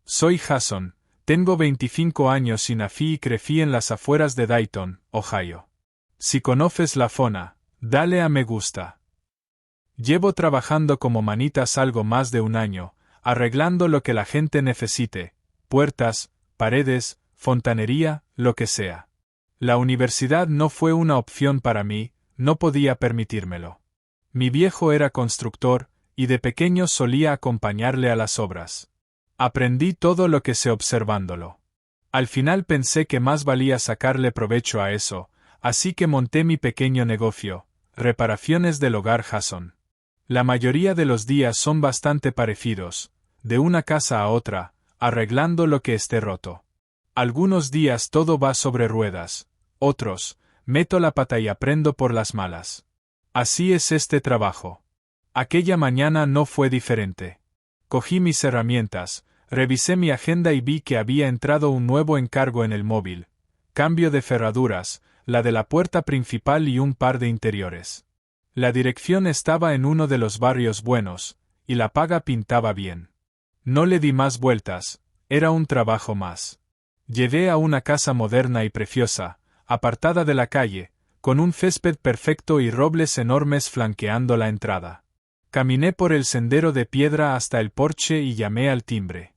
Soy Jason, tengo 25 años y nací y crecí en las afueras de Dayton, Ohio. Si conoces la zona, dale a me gusta. Llevo trabajando como manitas algo más de un año, arreglando lo que la gente necesite, puertas, paredes, fontanería, lo que sea. La universidad no fue una opción para mí, no podía permitírmelo. Mi viejo era constructor, y de pequeño solía acompañarle a las obras. Aprendí todo lo que sé observándolo. Al final pensé que más valía sacarle provecho a eso, así que monté mi pequeño negocio, reparaciones del hogar Jason. La mayoría de los días son bastante parecidos, de una casa a otra, arreglando lo que esté roto. Algunos días todo va sobre ruedas, otros, meto la pata y aprendo por las malas. Así es este trabajo. Aquella mañana no fue diferente. Cogí mis herramientas, revisé mi agenda y vi que había entrado un nuevo encargo en el móvil. Cambio de cerraduras, la de la puerta principal y un par de interiores. La dirección estaba en uno de los barrios buenos, y la paga pintaba bien. No le di más vueltas, era un trabajo más. Llegué a una casa moderna y preciosa, apartada de la calle, con un césped perfecto y robles enormes flanqueando la entrada. Caminé por el sendero de piedra hasta el porche y llamé al timbre.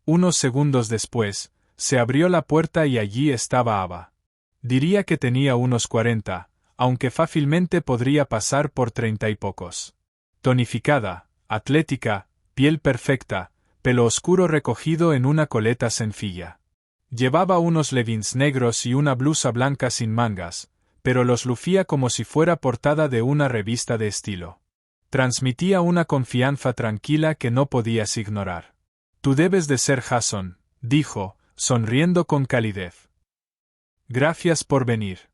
Unos segundos después, se abrió la puerta y allí estaba Ava. Diría que tenía unos 40, aunque fácilmente podría pasar por 30 y pocos. Tonificada, atlética, piel perfecta, pelo oscuro recogido en una coleta sencilla. Llevaba unos leggings negros y una blusa blanca sin mangas, pero los lucía como si fuera portada de una revista de estilo. Transmitía una confianza tranquila que no podías ignorar. Tú debes de ser Jason, dijo, sonriendo con calidez. Gracias por venir.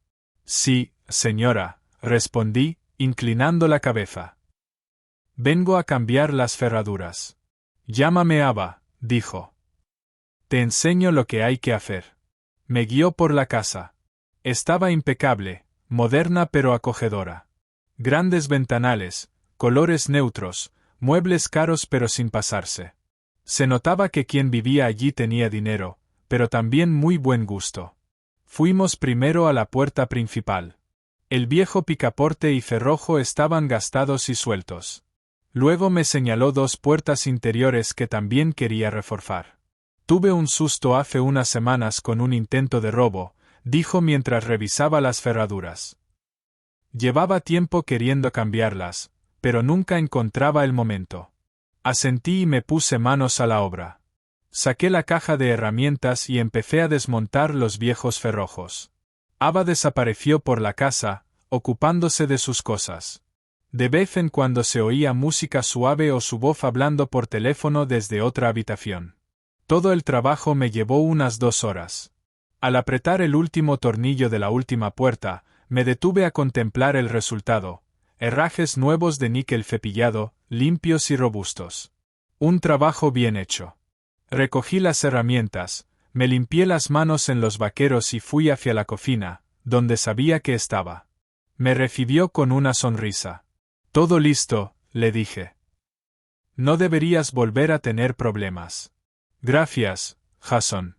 Sí, señora, respondí, inclinando la cabeza. Vengo a cambiar las cerraduras. Llámame Ava, dijo. Te enseño lo que hay que hacer. Me guió por la casa. Estaba impecable, moderna pero acogedora. Grandes ventanales, colores neutros, muebles caros pero sin pasarse. Se notaba que quien vivía allí tenía dinero, pero también muy buen gusto. Fuimos primero a la puerta principal. El viejo picaporte y cerrojo estaban gastados y sueltos. Luego me señaló dos puertas interiores que también quería reforzar. Tuve un susto hace unas semanas con un intento de robo, dijo mientras revisaba las cerraduras. Llevaba tiempo queriendo cambiarlas, pero nunca encontraba el momento. Asentí y me puse manos a la obra. Saqué la caja de herramientas y empecé a desmontar los viejos cerrojos. Ava desapareció por la casa, ocupándose de sus cosas. De vez en cuando se oía música suave o su voz hablando por teléfono desde otra habitación. Todo el trabajo me llevó unas 2 horas. Al apretar el último tornillo de la última puerta, me detuve a contemplar el resultado. Herrajes nuevos de níquel cepillado, limpios y robustos. Un trabajo bien hecho. Recogí las herramientas, me limpié las manos en los vaqueros y fui hacia la cocina, donde sabía que estaba. Me recibió con una sonrisa. Todo listo, le dije. No deberías volver a tener problemas. Gracias, Jason.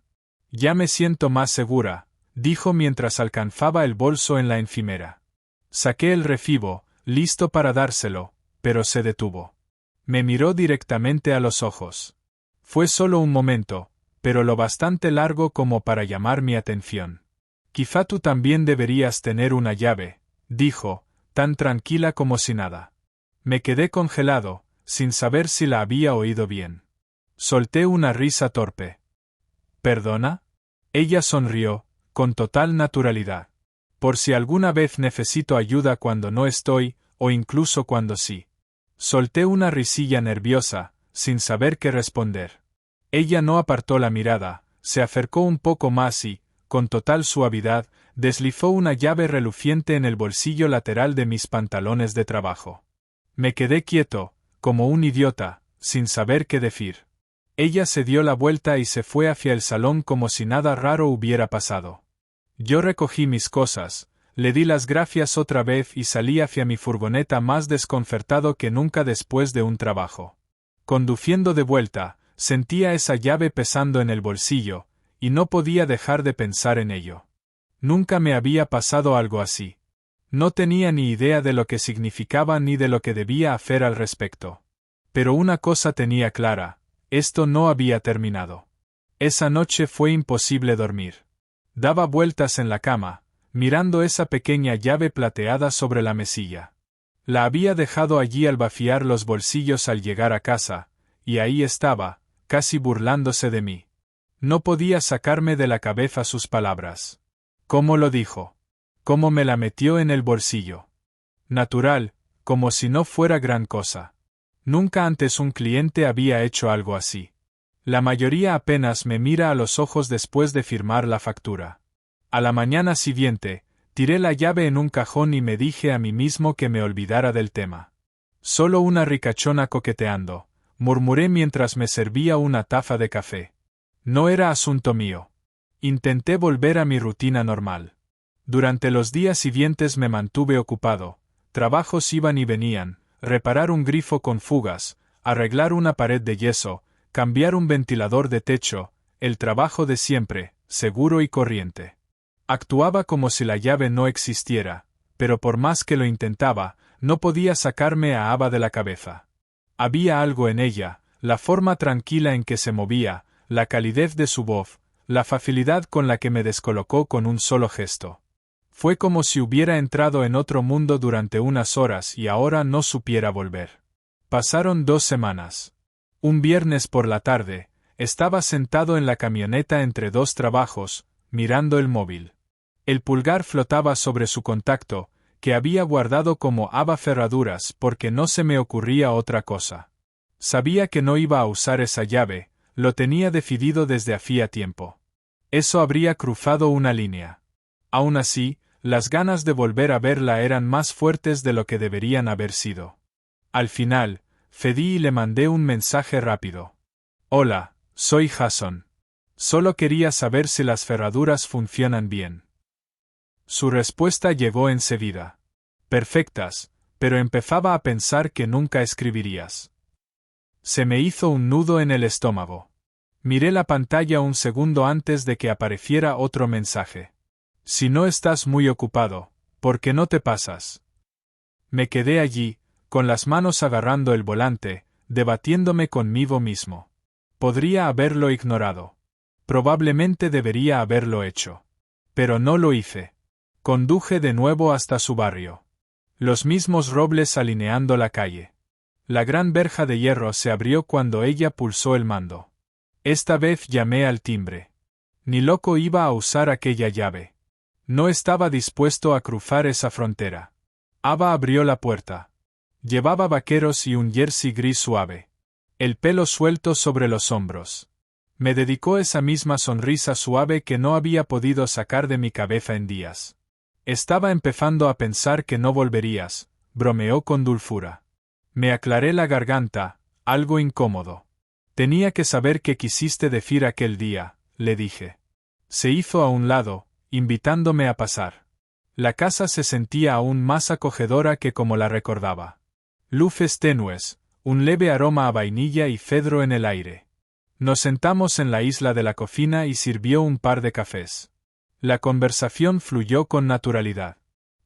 Ya me siento más segura, dijo mientras alcanzaba el bolso en la encimera. Saqué el recibo, listo para dárselo, pero se detuvo. Me miró directamente a los ojos. Fue solo un momento, pero lo bastante largo como para llamar mi atención. Quizá tú también deberías tener una llave, dijo, tan tranquila como si nada. Me quedé congelado, sin saber si la había oído bien. Solté una risa torpe. ¿Perdona? Ella sonrió, con total naturalidad. Por si alguna vez necesito ayuda cuando no estoy, o incluso cuando sí. Solté una risilla nerviosa, sin saber qué responder. Ella no apartó la mirada, se acercó un poco más y, con total suavidad, deslizó una llave reluciente en el bolsillo lateral de mis pantalones de trabajo. Me quedé quieto, como un idiota, sin saber qué decir. Ella se dio la vuelta y se fue hacia el salón como si nada raro hubiera pasado. Yo recogí mis cosas, le di las gracias otra vez y salí hacia mi furgoneta más desconcertado que nunca después de un trabajo. Conduciendo de vuelta, sentía esa llave pesando en el bolsillo, y no podía dejar de pensar en ello. Nunca me había pasado algo así. No tenía ni idea de lo que significaba ni de lo que debía hacer al respecto. Pero una cosa tenía clara: esto no había terminado. Esa noche fue imposible dormir. Daba vueltas en la cama, mirando esa pequeña llave plateada sobre la mesilla. La había dejado allí al vaciar los bolsillos al llegar a casa, y ahí estaba, casi burlándose de mí. No podía sacarme de la cabeza sus palabras. ¿Cómo lo dijo? ¿Cómo me la metió en el bolsillo? Natural, como si no fuera gran cosa. Nunca antes un cliente había hecho algo así. La mayoría apenas me mira a los ojos después de firmar la factura. A la mañana siguiente, tiré la llave en un cajón y me dije a mí mismo que me olvidara del tema. Solo una ricachona coqueteando, murmuré mientras me servía una taza de café. No era asunto mío. Intenté volver a mi rutina normal. Durante los días siguientes me mantuve ocupado. Trabajos iban y venían: reparar un grifo con fugas, arreglar una pared de yeso, cambiar un ventilador de techo, el trabajo de siempre, seguro y corriente. Actuaba como si la llave no existiera, pero por más que lo intentaba, no podía sacarme a Ava de la cabeza. Había algo en ella, la forma tranquila en que se movía, la calidez de su voz, la facilidad con la que me descolocó con un solo gesto. Fue como si hubiera entrado en otro mundo durante unas horas y ahora no supiera volver. Pasaron 2 semanas. Un viernes por la tarde, estaba sentado en la camioneta entre 2 trabajos, mirando el móvil. El pulgar flotaba sobre su contacto, que había guardado como cerraduras porque no se me ocurría otra cosa. Sabía que no iba a usar esa llave, lo tenía decidido desde hacía tiempo. Eso habría cruzado una línea. Aún así, las ganas de volver a verla eran más fuertes de lo que deberían haber sido. Al final, cedí y le mandé un mensaje rápido. Hola, soy Jason. Solo quería saber si las cerraduras funcionan bien. Su respuesta llegó enseguida. Perfectas, pero empezaba a pensar que nunca escribirías. Se me hizo un nudo en el estómago. Miré la pantalla un segundo antes de que apareciera otro mensaje. Si no estás muy ocupado, ¿por qué no te pasas? Me quedé allí, con las manos agarrando el volante, debatiéndome conmigo mismo. Podría haberlo ignorado. Probablemente debería haberlo hecho. Pero no lo hice. Conduje de nuevo hasta su barrio. Los mismos robles alineando la calle. La gran verja de hierro se abrió cuando ella pulsó el mando. Esta vez llamé al timbre. Ni loco iba a usar aquella llave. No estaba dispuesto a cruzar esa frontera. Ava abrió la puerta. Llevaba vaqueros y un jersey gris suave. El pelo suelto sobre los hombros. Me dedicó esa misma sonrisa suave que no había podido sacar de mi cabeza en días. Estaba empezando a pensar que no volverías, bromeó con dulzura. Me aclaré la garganta, algo incómodo. Tenía que saber qué quisiste decir aquel día, le dije. Se hizo a un lado, invitándome a pasar. La casa se sentía aún más acogedora que como la recordaba. Luces tenues, un leve aroma a vainilla y cedro en el aire. Nos sentamos en la isla de la cocina y sirvió un par de cafés. La conversación fluyó con naturalidad.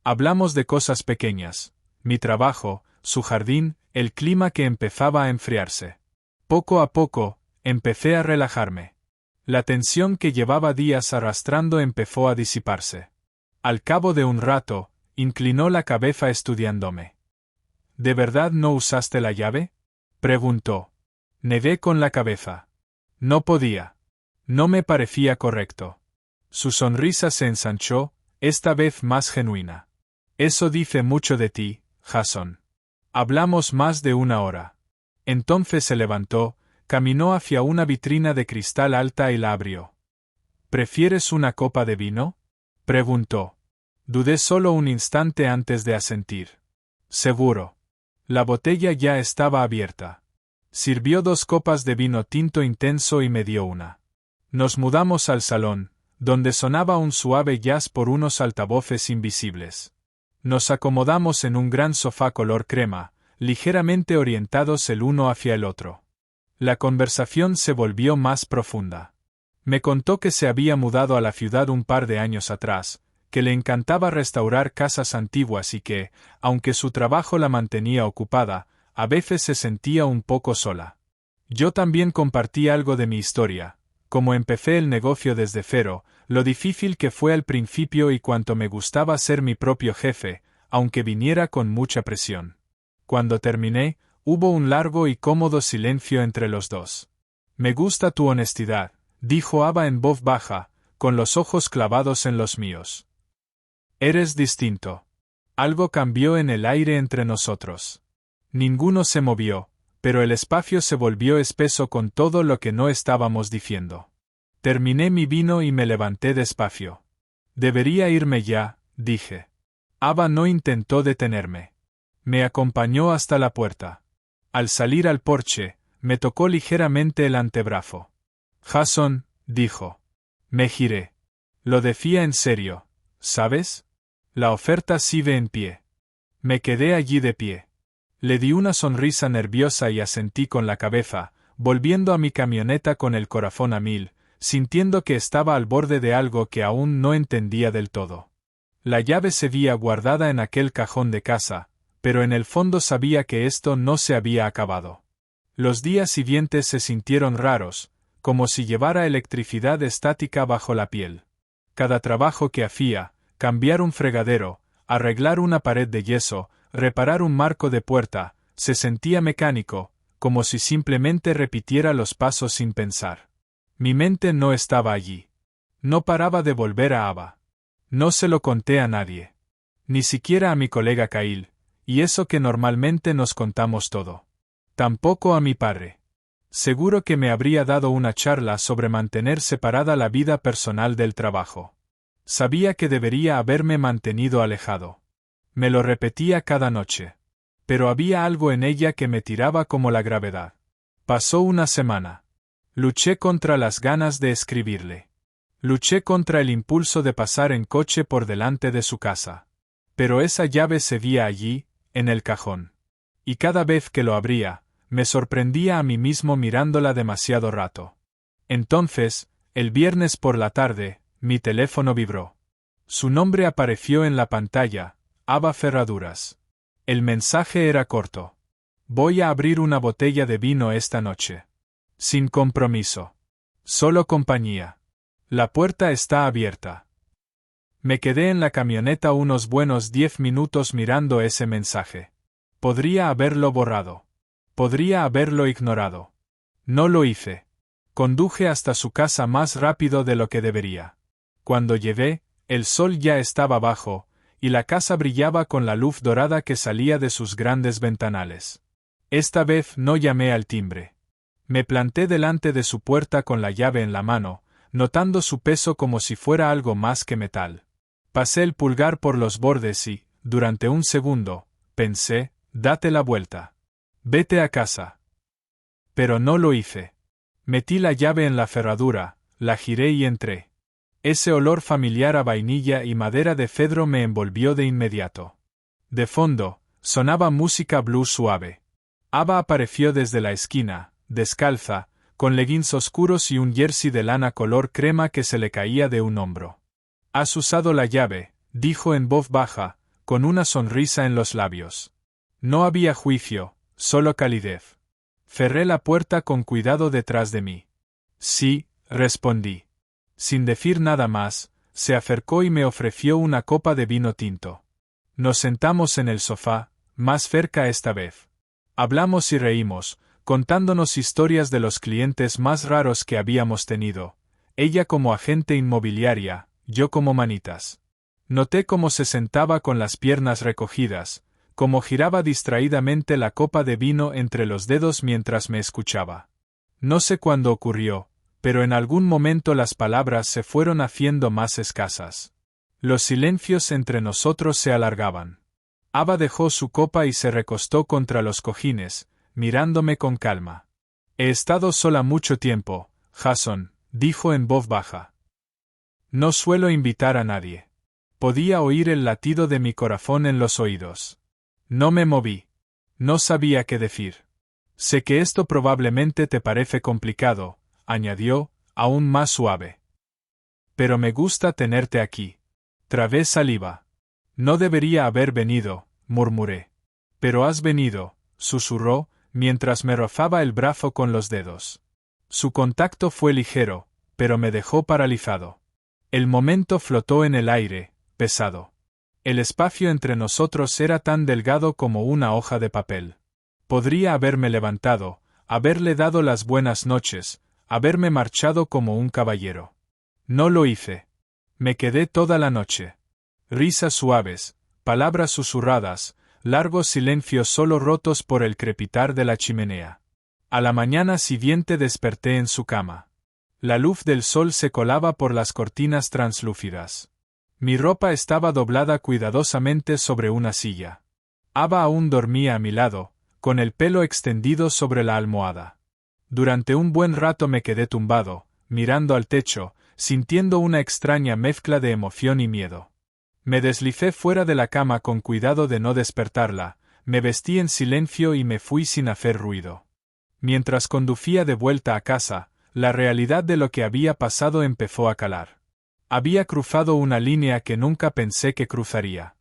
Hablamos de cosas pequeñas, mi trabajo, su jardín, el clima que empezaba a enfriarse. Poco a poco, empecé a relajarme. La tensión que llevaba días arrastrando empezó a disiparse. Al cabo de un rato, inclinó la cabeza estudiándome. ¿De verdad no usaste la llave?, preguntó. Negué con la cabeza. No podía. No me parecía correcto. Su sonrisa se ensanchó, esta vez más genuina. Eso dice mucho de ti, Jason. Hablamos más de 1 hora. Entonces se levantó, caminó hacia una vitrina de cristal alta y la abrió. ¿Prefieres una copa de vino?, preguntó. Dudé solo un instante antes de asentir. Seguro. La botella ya estaba abierta. Sirvió 2 copas de vino tinto intenso y me dio una. Nos mudamos al salón, donde sonaba un suave jazz por unos altavoces invisibles. Nos acomodamos en un gran sofá color crema, ligeramente orientados el uno hacia el otro. La conversación se volvió más profunda. Me contó que se había mudado a la ciudad un par de años atrás, que le encantaba restaurar casas antiguas y que, aunque su trabajo la mantenía ocupada, a veces se sentía un poco sola. Yo también compartí algo de mi historia, como empecé el negocio desde cero, lo difícil que fue al principio y cuánto me gustaba ser mi propio jefe, aunque viniera con mucha presión. Cuando terminé, hubo un largo y cómodo silencio entre los dos. Me gusta tu honestidad, dijo Ava en voz baja, con los ojos clavados en los míos. Eres distinto. Algo cambió en el aire entre nosotros. Ninguno se movió, pero el espacio se volvió espeso con todo lo que no estábamos diciendo. Terminé mi vino y me levanté despacio. Debería irme ya, dije. Ava no intentó detenerme. Me acompañó hasta la puerta. Al salir al porche, me tocó ligeramente el antebrazo. Jason, dijo. Me giré. Lo decía en serio, ¿sabes? La oferta sigue en pie. Me quedé allí de pie. Le di una sonrisa nerviosa y asentí con la cabeza, volviendo a mi camioneta con el corazón a mil, sintiendo que estaba al borde de algo que aún no entendía del todo. La llave se veía guardada en aquel cajón de casa, pero en el fondo sabía que esto no se había acabado. Los días siguientes se sintieron raros, como si llevara electricidad estática bajo la piel. Cada trabajo que hacía, cambiar un fregadero, arreglar una pared de yeso, reparar un marco de puerta, se sentía mecánico, como si simplemente repitiera los pasos sin pensar. Mi mente no estaba allí. No paraba de volver a Ava. No se lo conté a nadie. Ni siquiera a mi colega Kyle, y eso que normalmente nos contamos todo. Tampoco a mi padre. Seguro que me habría dado una charla sobre mantener separada la vida personal del trabajo. Sabía que debería haberme mantenido alejado. Me lo repetía cada noche. Pero había algo en ella que me tiraba como la gravedad. Pasó una semana. Luché contra las ganas de escribirle. Luché contra el impulso de pasar en coche por delante de su casa. Pero esa llave se veía allí, en el cajón. Y cada vez que lo abría, me sorprendía a mí mismo mirándola demasiado rato. Entonces, el viernes por la tarde, mi teléfono vibró. Su nombre apareció en la pantalla, Ava Ferraduras. El mensaje era corto. Voy a abrir una botella de vino esta noche. Sin compromiso. Solo compañía. La puerta está abierta. Me quedé en la camioneta unos buenos 10 minutos mirando ese mensaje. Podría haberlo borrado. Podría haberlo ignorado. No lo hice. Conduje hasta su casa más rápido de lo que debería. Cuando llegué, el sol ya estaba bajo, y la casa brillaba con la luz dorada que salía de sus grandes ventanales. Esta vez no llamé al timbre. Me planté delante de su puerta con la llave en la mano, notando su peso como si fuera algo más que metal. Pasé el pulgar por los bordes y, durante un segundo, pensé, date la vuelta. Vete a casa. Pero no lo hice. Metí la llave en la cerradura, la giré y entré. Ese olor familiar a vainilla y madera de cedro me envolvió de inmediato. De fondo, sonaba música blues suave. Ava apareció desde la esquina, descalza, con leggings oscuros y un jersey de lana color crema que se le caía de un hombro. «Has usado la llave», dijo en voz baja, con una sonrisa en los labios. No había juicio, solo calidez. Cerré la puerta con cuidado detrás de mí. «Sí», respondí. Sin decir nada más, se acercó y me ofreció una copa de vino tinto. Nos sentamos en el sofá, más cerca esta vez. Hablamos y reímos, contándonos historias de los clientes más raros que habíamos tenido, ella como agente inmobiliaria, yo como manitas. Noté cómo se sentaba con las piernas recogidas, cómo giraba distraídamente la copa de vino entre los dedos mientras me escuchaba. No sé cuándo ocurrió, pero en algún momento las palabras se fueron haciendo más escasas. Los silencios entre nosotros se alargaban. Ava dejó su copa y se recostó contra los cojines, mirándome con calma. He estado sola mucho tiempo, Jason, dijo en voz baja. No suelo invitar a nadie. Podía oír el latido de mi corazón en los oídos. No me moví. No sabía qué decir. Sé que esto probablemente te parece complicado, añadió, aún más suave. Pero me gusta tenerte aquí. Trabé saliva. No debería haber venido, murmuré. Pero has venido, susurró, mientras me rozaba el brazo con los dedos. Su contacto fue ligero, pero me dejó paralizado. El momento flotó en el aire, pesado. El espacio entre nosotros era tan delgado como una hoja de papel. Podría haberme levantado, haberle dado las buenas noches, haberme marchado como un caballero. No lo hice. Me quedé toda la noche. Risas suaves, palabras susurradas, largos silencios solo rotos por el crepitar de la chimenea. A la mañana siguiente desperté en su cama. La luz del sol se colaba por las cortinas translúcidas. Mi ropa estaba doblada cuidadosamente sobre una silla. Ava aún dormía a mi lado, con el pelo extendido sobre la almohada. Durante un buen rato me quedé tumbado, mirando al techo, sintiendo una extraña mezcla de emoción y miedo. Me deslicé fuera de la cama con cuidado de no despertarla, me vestí en silencio y me fui sin hacer ruido. Mientras conducía de vuelta a casa, la realidad de lo que había pasado empezó a calar. Había cruzado una línea que nunca pensé que cruzaría.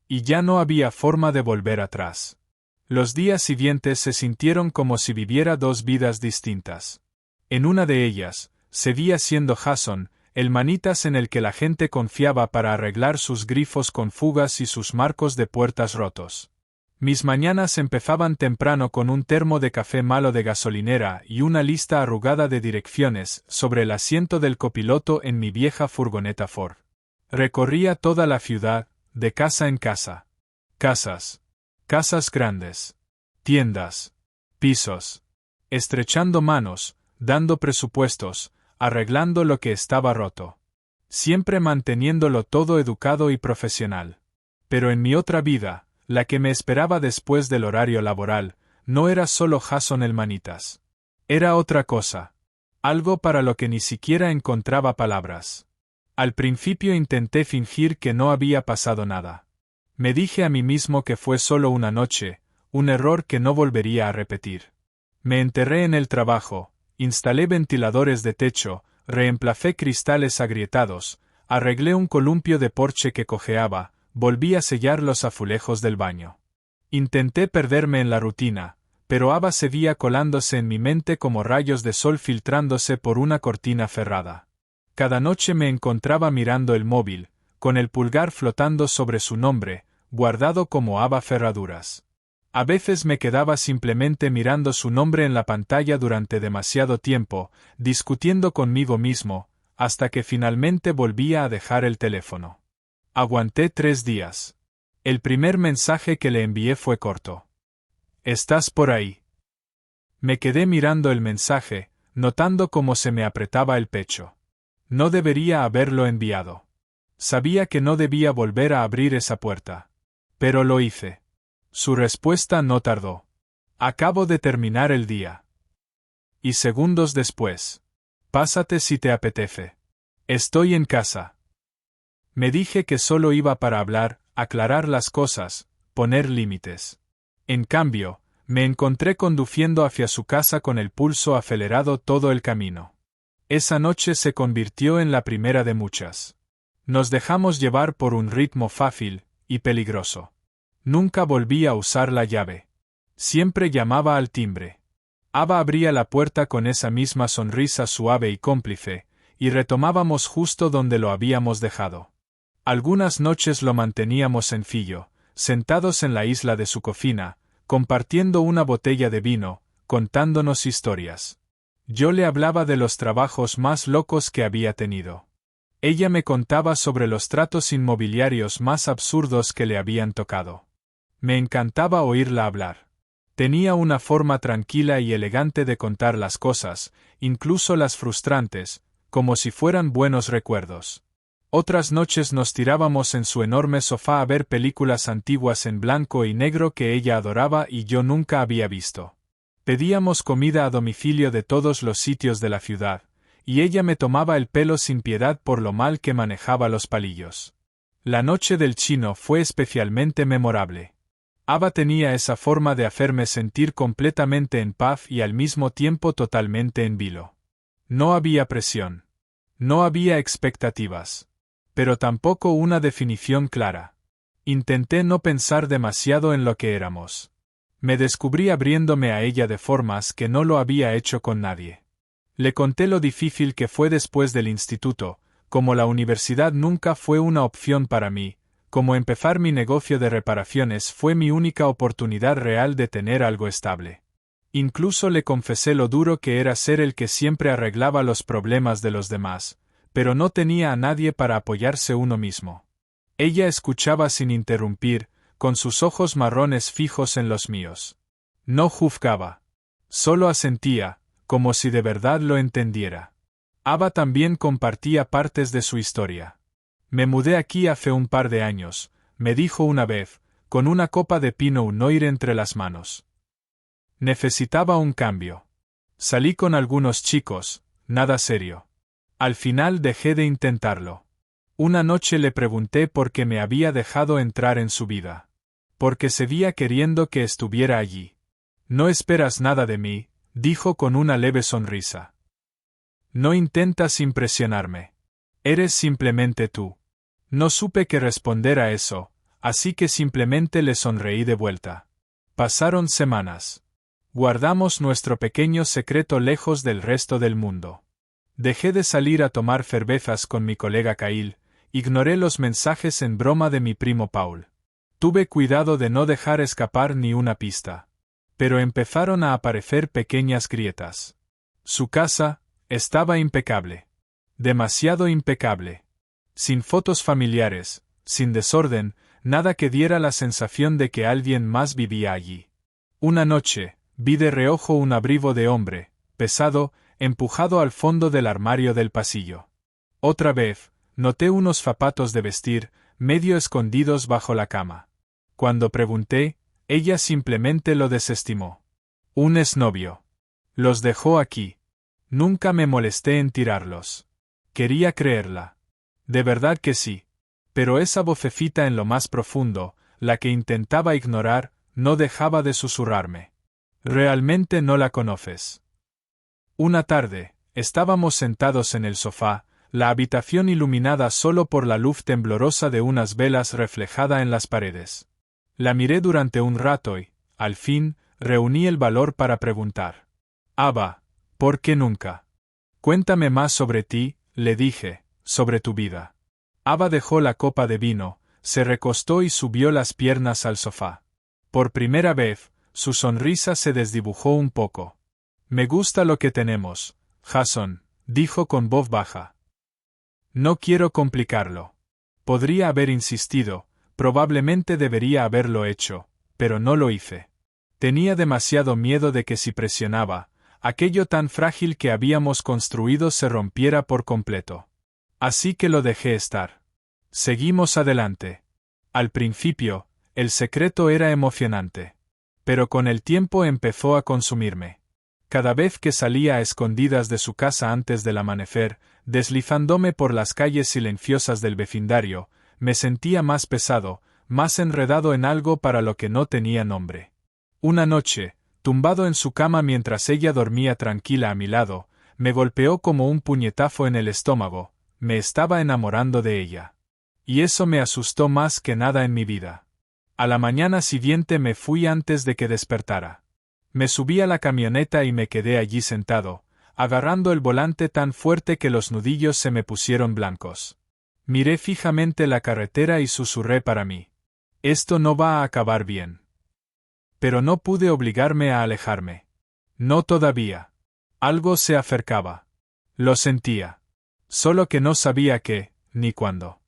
Y ya no había forma de volver atrás. Los días siguientes se sintieron como si viviera dos vidas distintas. En una de ellas, seguía siendo Jason, el manitas en el que la gente confiaba para arreglar sus grifos con fugas y sus marcos de puertas rotos. Mis mañanas empezaban temprano con un termo de café malo de gasolinera y una lista arrugada de direcciones sobre el asiento del copiloto en mi vieja furgoneta Ford. Recorría toda la ciudad, de casa en casa. Casas grandes. Tiendas. Pisos. Estrechando manos, dando presupuestos, arreglando lo que estaba roto. Siempre manteniéndolo todo educado y profesional. Pero en mi otra vida, la que me esperaba después del horario laboral, no era solo Jason el manitas. Era otra cosa. Algo para lo que ni siquiera encontraba palabras. Al principio intenté fingir que no había pasado nada. Me dije a mí mismo que fue solo una noche, un error que no volvería a repetir. Me enterré en el trabajo, instalé ventiladores de techo, reemplacé cristales agrietados, arreglé un columpio de porche que cojeaba, volví a sellar los azulejos del baño. Intenté perderme en la rutina, pero Ava seguía colándose en mi mente como rayos de sol filtrándose por una cortina cerrada. Cada noche me encontraba mirando el móvil, con el pulgar flotando sobre su nombre, guardado como Ava Ferraduras. A veces me quedaba simplemente mirando su nombre en la pantalla durante demasiado tiempo, discutiendo conmigo mismo, hasta que finalmente volvía a dejar el teléfono. Aguanté 3 días. El primer mensaje que le envié fue corto. ¿Estás por ahí? Me quedé mirando el mensaje, notando cómo se me apretaba el pecho. No debería haberlo enviado. Sabía que no debía volver a abrir esa puerta. Pero lo hice. Su respuesta no tardó. Acabo de terminar el día. Y segundos después. Pásate si te apetece. Estoy en casa. Me dije que solo iba para hablar, aclarar las cosas, poner límites. En cambio, me encontré conduciendo hacia su casa con el pulso acelerado todo el camino. Esa noche se convirtió en la primera de muchas. Nos dejamos llevar por un ritmo fácil y peligroso. Nunca volví a usar la llave. Siempre llamaba al timbre. Ava abría la puerta con esa misma sonrisa suave y cómplice, y retomábamos justo donde lo habíamos dejado. Algunas noches lo manteníamos sencillo, sentados en la isla de su cocina, compartiendo una botella de vino, contándonos historias. Yo le hablaba de los trabajos más locos que había tenido. Ella me contaba sobre los tratos inmobiliarios más absurdos que le habían tocado. Me encantaba oírla hablar. Tenía una forma tranquila y elegante de contar las cosas, incluso las frustrantes, como si fueran buenos recuerdos. Otras noches nos tirábamos en su enorme sofá a ver películas antiguas en blanco y negro que ella adoraba y yo nunca había visto. Pedíamos comida a domicilio de todos los sitios de la ciudad, y ella me tomaba el pelo sin piedad por lo mal que manejaba los palillos. La noche del chino fue especialmente memorable. Ava tenía esa forma de hacerme sentir completamente en paz y al mismo tiempo totalmente en vilo. No había presión. No había expectativas. Pero tampoco una definición clara. Intenté no pensar demasiado en lo que éramos. Me descubrí abriéndome a ella de formas que no lo había hecho con nadie. Le conté lo difícil que fue después del instituto, como la universidad nunca fue una opción para mí, como empezar mi negocio de reparaciones fue mi única oportunidad real de tener algo estable. Incluso le confesé lo duro que era ser el que siempre arreglaba los problemas de los demás, pero no tenía a nadie para apoyarse uno mismo. Ella escuchaba sin interrumpir, con sus ojos marrones fijos en los míos. No juzgaba. Solo asentía, como si de verdad lo entendiera. Ava también compartía partes de su historia. Me mudé aquí hace un par de años, me dijo una vez, con una copa de Pinot Noir entre las manos. Necesitaba un cambio. Salí con algunos chicos, nada serio. Al final dejé de intentarlo. Una noche le pregunté por qué me había dejado entrar en su vida. Porque seguía queriendo que estuviera allí. No esperas nada de mí, dijo con una leve sonrisa. No intentas impresionarme. Eres simplemente tú. No supe qué responder a eso, así que simplemente le sonreí de vuelta. Pasaron semanas. Guardamos nuestro pequeño secreto lejos del resto del mundo. Dejé de salir a tomar cervezas con mi colega Kyle, ignoré los mensajes en broma de mi primo Paul. Tuve cuidado de no dejar escapar ni una pista. Pero empezaron a aparecer pequeñas grietas. Su casa estaba impecable. Demasiado impecable. Sin fotos familiares, sin desorden, nada que diera la sensación de que alguien más vivía allí. Una noche, vi de reojo un abrigo de hombre, pesado, empujado al fondo del armario del pasillo. Otra vez, noté unos zapatos de vestir, medio escondidos bajo la cama. Cuando pregunté, ella simplemente lo desestimó. Un exnovio. Los dejó aquí. Nunca me molesté en tirarlos. Quería creerla. De verdad que sí. Pero esa vocecita en lo más profundo, la que intentaba ignorar, no dejaba de susurrarme. Realmente no la conoces. Una tarde, estábamos sentados en el sofá, la habitación iluminada solo por la luz temblorosa de unas velas reflejada en las paredes. La miré durante un rato y, al fin, reuní el valor para preguntar. Ava, ¿por qué nunca? Cuéntame más sobre ti, le dije, sobre tu vida. Ava dejó la copa de vino, se recostó y subió las piernas al sofá. Por primera vez, su sonrisa se desdibujó un poco. Me gusta lo que tenemos, Jason, dijo con voz baja. No quiero complicarlo. Podría haber insistido, probablemente debería haberlo hecho, pero no lo hice. Tenía demasiado miedo de que si presionaba, aquello tan frágil que habíamos construido se rompiera por completo. Así que lo dejé estar. Seguimos adelante. Al principio, el secreto era emocionante. Pero con el tiempo empezó a consumirme. Cada vez que salía a escondidas de su casa antes del amanecer, deslizándome por las calles silenciosas del vecindario, me sentía más pesado, más enredado en algo para lo que no tenía nombre. Una noche, tumbado en su cama mientras ella dormía tranquila a mi lado, me golpeó como un puñetazo en el estómago, me estaba enamorando de ella. Y eso me asustó más que nada en mi vida. A la mañana siguiente me fui antes de que despertara. Me subí a la camioneta y me quedé allí sentado, agarrando el volante tan fuerte que los nudillos se me pusieron blancos. Miré fijamente la carretera y susurré para mí. Esto no va a acabar bien. Pero no pude obligarme a alejarme. No todavía. Algo se acercaba. Lo sentía. Solo que no sabía qué, ni cuándo.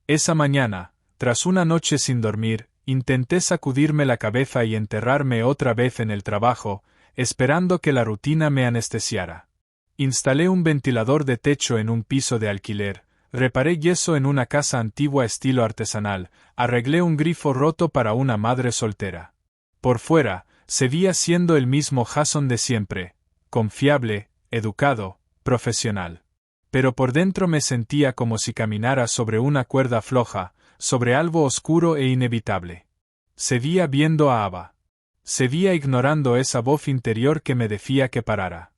Esa mañana, tras una noche sin dormir, intenté sacudirme la cabeza y enterrarme otra vez en el trabajo, esperando que la rutina me anestesiara. Instalé un ventilador de techo en un piso de alquiler, reparé yeso en una casa antigua estilo artesanal, arreglé un grifo roto para una madre soltera. Por fuera, seguía siendo el mismo Jason de siempre, confiable, educado, profesional. Pero por dentro me sentía como si caminara sobre una cuerda floja, sobre algo oscuro e inevitable. Seguía viendo a Ava. Seguía ignorando esa voz interior que me decía que parara.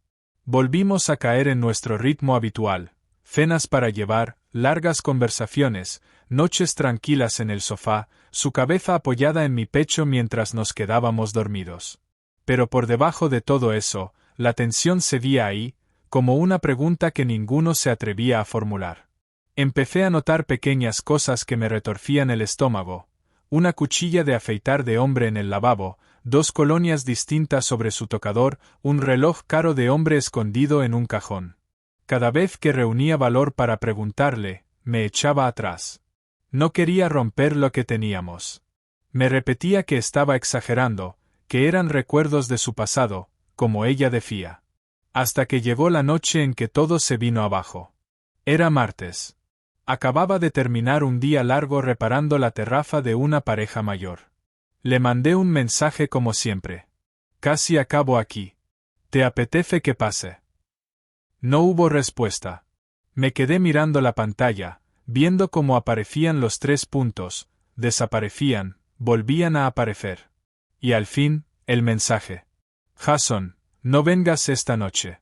Volvimos a caer en nuestro ritmo habitual, cenas para llevar, largas conversaciones, noches tranquilas en el sofá, su cabeza apoyada en mi pecho mientras nos quedábamos dormidos. Pero por debajo de todo eso, la tensión seguía ahí, como una pregunta que ninguno se atrevía a formular. Empecé a notar pequeñas cosas que me retorcían el estómago: una cuchilla de afeitar de hombre en el lavabo, 2 colonias distintas sobre su tocador, un reloj caro de hombre escondido en un cajón. Cada vez que reunía valor para preguntarle, me echaba atrás. No quería romper lo que teníamos. Me repetía que estaba exagerando, que eran recuerdos de su pasado, como ella decía. Hasta que llegó la noche en que todo se vino abajo. Era martes. Acababa de terminar un día largo reparando la terraza de una pareja mayor. Le mandé un mensaje como siempre. Casi acabo aquí. ¿Te apetece que pase? No hubo respuesta. Me quedé mirando la pantalla, viendo cómo aparecían los 3 puntos, desaparecían, volvían a aparecer. Y al fin, el mensaje. Jason, no vengas esta noche.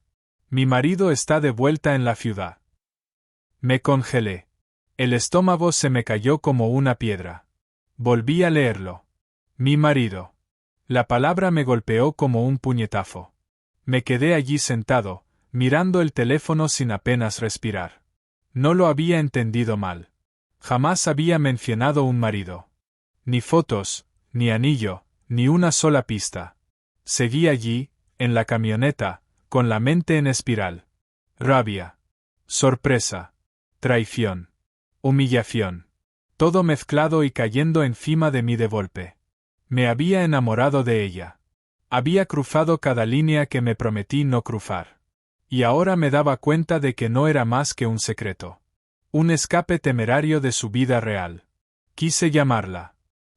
Mi marido está de vuelta en la ciudad. Me congelé. El estómago se me cayó como una piedra. Volví a leerlo. Mi marido. La palabra me golpeó como un puñetazo. Me quedé allí sentado, mirando el teléfono sin apenas respirar. No lo había entendido mal. Jamás había mencionado un marido. Ni fotos, ni anillo, ni una sola pista. Seguí allí, en la camioneta, con la mente en espiral. Rabia. Sorpresa. Traición. Humillación. Todo mezclado y cayendo encima de mí de golpe. Me había enamorado de ella. Había cruzado cada línea que me prometí no cruzar. Y ahora me daba cuenta de que no era más que un secreto. Un escape temerario de su vida real. Quise llamarla.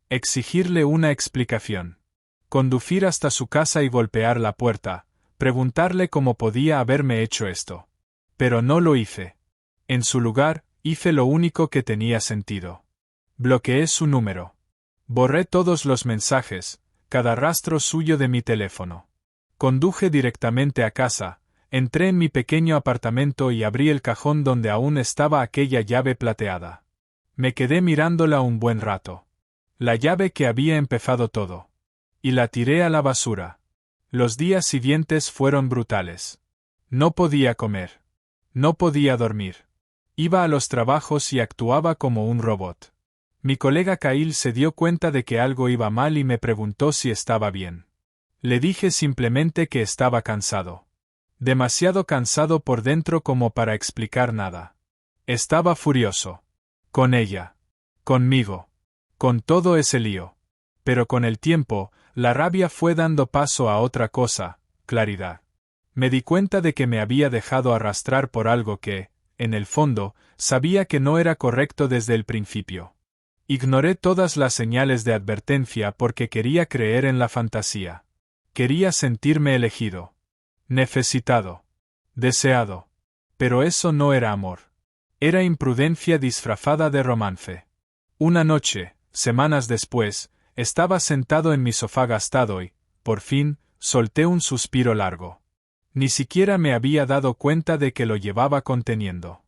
Exigirle una explicación. Conducir hasta su casa y golpear la puerta, preguntarle cómo podía haberme hecho esto. Pero no lo hice. En su lugar, hice lo único que tenía sentido. Bloqueé su número. Borré todos los mensajes, cada rastro suyo de mi teléfono. Conduje directamente a casa, entré en mi pequeño apartamento y abrí el cajón donde aún estaba aquella llave plateada. Me quedé mirándola un buen rato. La llave que había empezado todo. Y la tiré a la basura. Los días siguientes fueron brutales. No podía comer. No podía dormir. Iba a los trabajos y actuaba como un robot. Mi colega Kyle se dio cuenta de que algo iba mal y me preguntó si estaba bien. Le dije simplemente que estaba cansado. Demasiado cansado por dentro como para explicar nada. Estaba furioso. Con ella. Conmigo. Con todo ese lío. Pero con el tiempo, la rabia fue dando paso a otra cosa: claridad. Me di cuenta de que me había dejado arrastrar por algo que, en el fondo, sabía que no era correcto desde el principio. Ignoré todas las señales de advertencia porque quería creer en la fantasía. Quería sentirme elegido. Necesitado. Deseado. Pero eso no era amor. Era imprudencia disfrazada de romance. Una noche, semanas después, estaba sentado en mi sofá gastado y, por fin, solté un suspiro largo. Ni siquiera me había dado cuenta de que lo llevaba conteniendo.